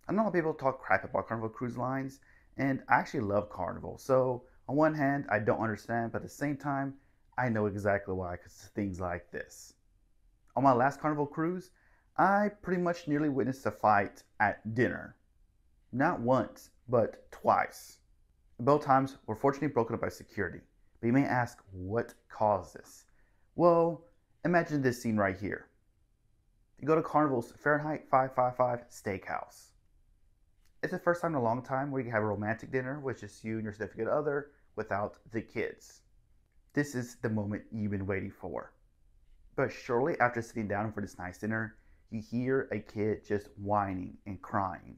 I know a lot of people talk crap about Carnival Cruise Lines, and I actually love Carnival. So, on one hand, I don't understand, but at the same time, I know exactly why, because things like this. On my last Carnival cruise, I pretty much nearly witnessed a fight at dinner. Not once, but twice. Both times were fortunately broken up by security. But you may ask, what caused this? Well, imagine this scene right here. You go to Carnival's Fahrenheit 555 Steakhouse. It's the first time in a long time where you can have a romantic dinner with just you and your significant other without the kids. This is the moment you've been waiting for. But shortly after sitting down for this nice dinner, you hear a kid just whining and crying.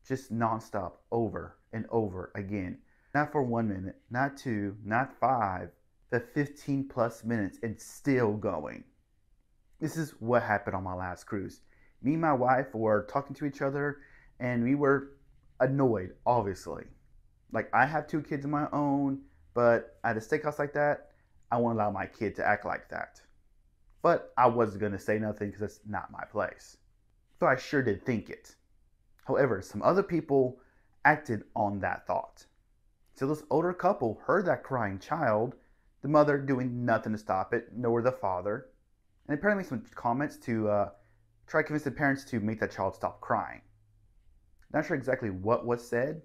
Just nonstop, over and over again. Not for 1 minute, not two, not five, but 15 plus minutes and still going. This is what happened on my last cruise. Me and my wife were talking to each other and we were annoyed, obviously. Like, I have two kids of my own, but at a steakhouse like that, I won't allow my kid to act like that. But I wasn't going to say nothing because it's not my place. But I sure did think it. However, some other people acted on that thought. So this older couple heard that crying child, the mother doing nothing to stop it, nor the father, and apparently some comments to try to convince the parents to make that child stop crying. Not sure exactly what was said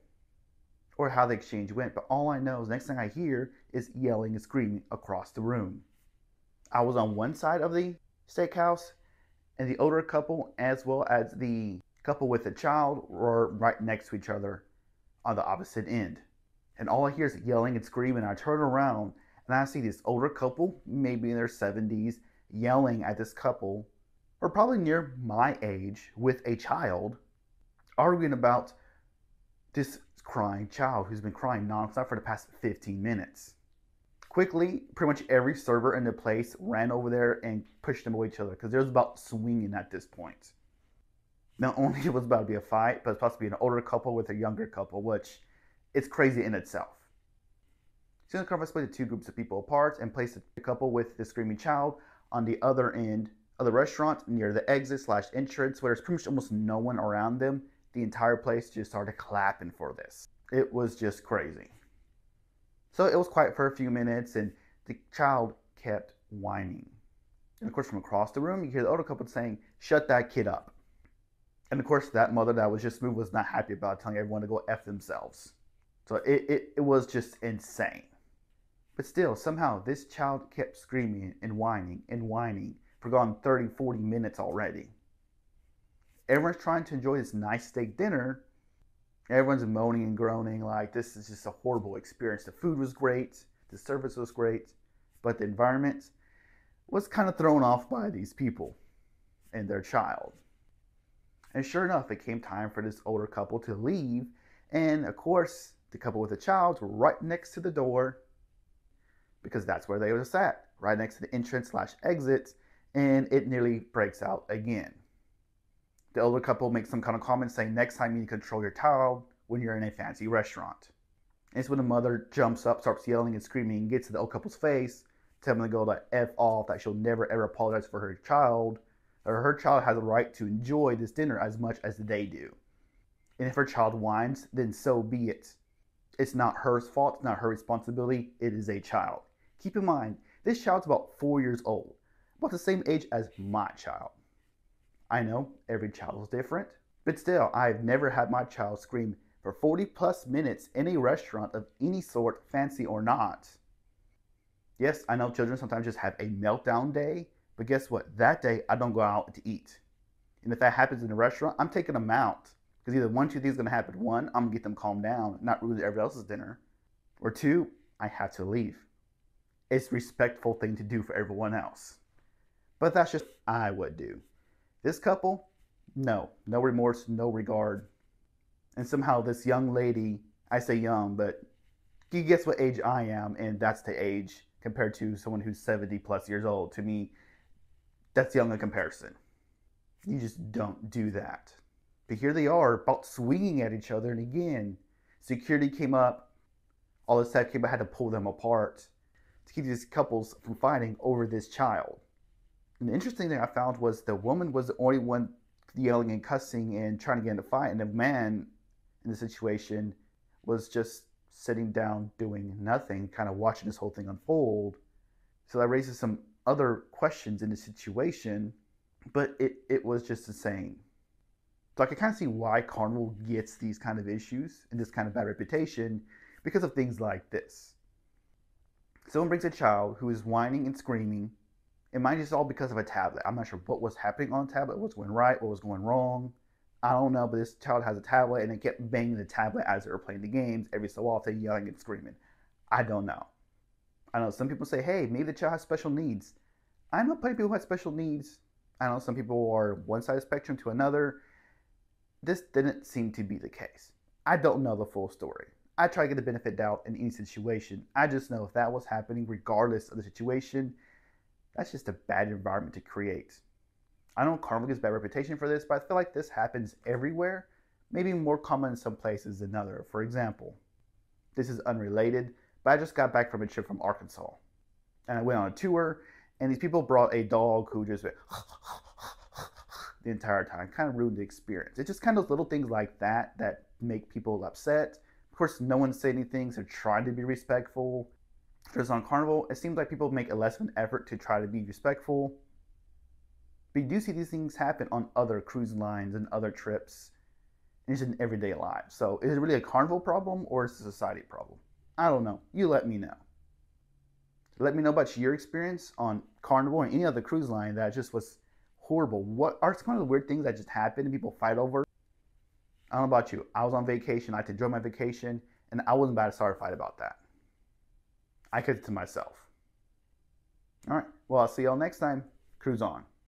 or how the exchange went, but all I know is the next thing I hear is yelling and screaming across the room. I was on one side of the steakhouse, and the older couple, as well as the couple with the child, were right next to each other on the opposite end. And all I hear is yelling and screaming. I turn around and I see this older couple, maybe in their 70s, yelling at this couple, or probably near my age, with a child, arguing about this crying child who's been crying nonstop for the past 15 minutes. Quickly, pretty much every server in the place ran over there and pushed them away each other because there was about swinging at this point. Not only it was about to be a fight, but it's supposed to be an older couple with a younger couple, which it's crazy in itself. Soon the Carnival split the two groups of people apart and placed the couple with the screaming child on the other end of the restaurant near the exit / entrance, where there's pretty much almost no one around them. The entire place just started clapping for this. It was just crazy. So it was quiet for a few minutes and the child kept whining. And of course, from across the room, you hear the older couple saying, "Shut that kid up." And of course, that mother that was just moved was not happy about it, telling everyone to go F themselves. So it was just insane. But still, somehow, this child kept screaming and whining for gone 30, 40 minutes already. Everyone's trying to enjoy this nice steak dinner. Everyone's moaning and groaning like this is just a horrible experience. The food was great, the service was great, but the environment was kind of thrown off by these people and their child. And sure enough, it came time for this older couple to leave. And of course, the couple with the child were right next to the door because that's where they were sat, right next to the entrance / exit. And it nearly breaks out again. The older couple makes some kind of comment saying, next time you need to control your child when you're in a fancy restaurant. And it's when the mother jumps up, starts yelling and screaming, and gets to the old couple's face, telling them to go to F off, that she'll never ever apologize for her child, or her child has a right to enjoy this dinner as much as they do. And if her child whines, then so be it. It's not her fault, it's not her responsibility, it is a child. Keep in mind, this child's about 4 years old, about the same age as my child. I know every child is different, but still, I've never had my child scream for 40 plus minutes in a restaurant of any sort, fancy or not. Yes, I know children sometimes just have a meltdown day, but guess what? That day, I don't go out to eat. And if that happens in a restaurant, I'm taking them out. Because either one, two things is going to happen. One, I'm going to get them calmed down, not ruin everybody else's dinner. Or two, I have to leave. It's a respectful thing to do for everyone else. But that's just what I would do. This couple, no remorse, no regard. And somehow this young lady, I say young, but you guess what age I am, and that's the age compared to someone who's 70 plus years old. To me, that's young in comparison. You just don't do that. But here they are, about swinging at each other, and again, security came up, all this stuff came up, had to pull them apart to keep these couples from fighting over this child. And the interesting thing I found was the woman was the only one yelling and cussing and trying to get in a fight, and the man in the situation was just sitting down doing nothing, kind of watching this whole thing unfold. So that raises some other questions in the situation, but it was just insane. So I can kind of see why Carnival gets these kind of issues and this kind of bad reputation because of things like this. Someone brings a child who is whining and screaming, and mind you, it's all because of a tablet. I'm not sure what was happening on the tablet, what's going right, what was going wrong. I don't know, but this child has a tablet and they kept banging the tablet as they were playing the games every so often, yelling and screaming. I don't know. I know some people say, hey, maybe the child has special needs. I know plenty of people who have special needs. I know some people are one side of the spectrum to another. This didn't seem to be the case. I don't know the full story. I try to get the benefit of doubt in any situation. I just know if that was happening, regardless of the situation, that's just a bad environment to create. I know Carnival gets bad reputation for this, but I feel like this happens everywhere, maybe more common in some places than others. For example, this is unrelated, but I just got back from a trip from Arkansas. And I went on a tour, and these people brought a dog who just went the entire time, kind of ruined the experience. It's just kind of little things like that that make people upset. Of course, no one said anything, so trying to be respectful. Because on Carnival, it seems like people make a less of an effort to try to be respectful. But you do see these things happen on other cruise lines and other trips, and it's in everyday life. So is it really a Carnival problem or is it a society problem? I don't know. You let me know. Let me know about your experience on Carnival or any other cruise line that just was horrible. What are some of the weird things that just happen and people fight over? I don't know about you. I was on vacation. I had to enjoy my vacation, and I wasn't about to start a fight about that. I kept it to myself. All right. Well, I'll see y'all next time. Cruise on.